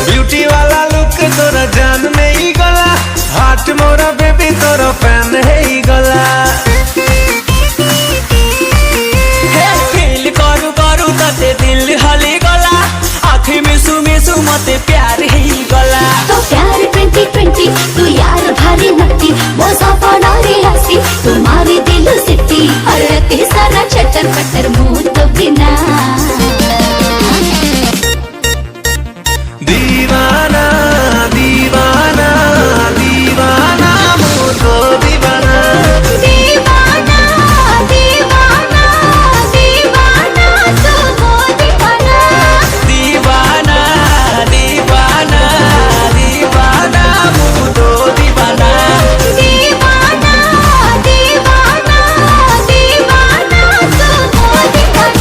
Beauty वाला look तोरा जान में ही गला, हार्ट मोरा बेबी तोरा फैन है ही गला। फील करू करू तते दिल हली गला, आँखें मिसू मिसू मते प्यार ही गला। तो प्यार 2020 तू यार भारी नक्की, वो सफाना रे हंसी तुम्हारी दिल सिटी, हर रति सारा चटर पटर मुंह तो बिना। दीवाना दीवाना दीवाना मुझको दीवाना, दीवाना दीवाना दीवाना तू हो दीवाना। दीवाना दीवाना दीवाना मुझको दीवाना। दीवाना दीवाना दीवाना तू हो दीवाना।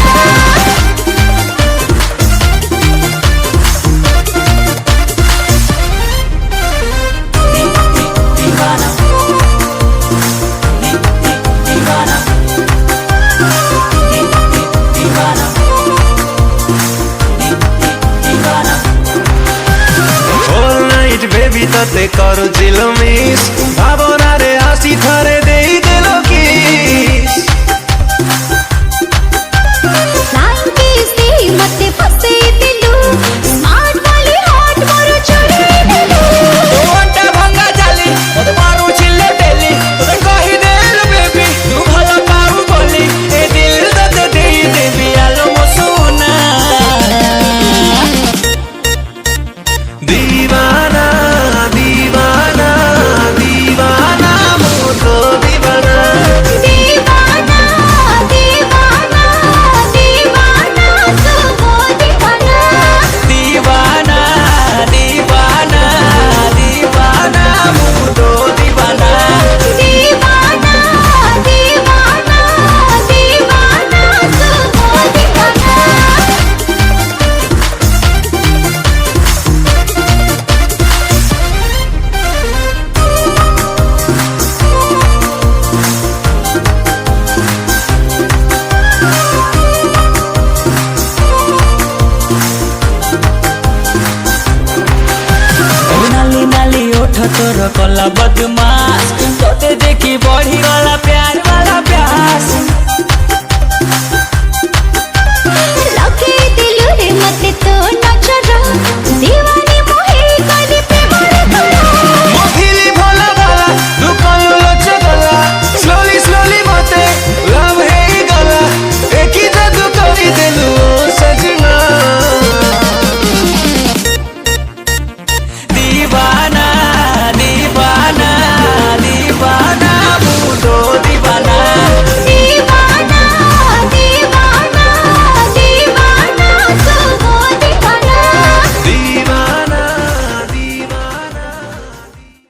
all night baby तते करो दिल मिस, भावना रे आसी थारे दे दिलो किस। फ्लाइंग किस दे मते फसे दिलू, स्मार्ट वाली हॉट मोर चढ़े दिलू। ओंटा भंगा जाली ओते मारू छिले बेली, ओते कहि देल बेबी तू भला पाऊ बोली, ए दिल दते दे देबी आलो मो सोना। दीवाना दीवाना दीवाना मुझको दीवाना, दीवाना दीवाना दीवाना तू हो दीवाना। दीवाना दीवाना दीवाना मुझको दीवाना। दीवाना दीवाना दीवाना तू हो दीवाना। नाली नाली ओठ तोर कला बदमाश, तोते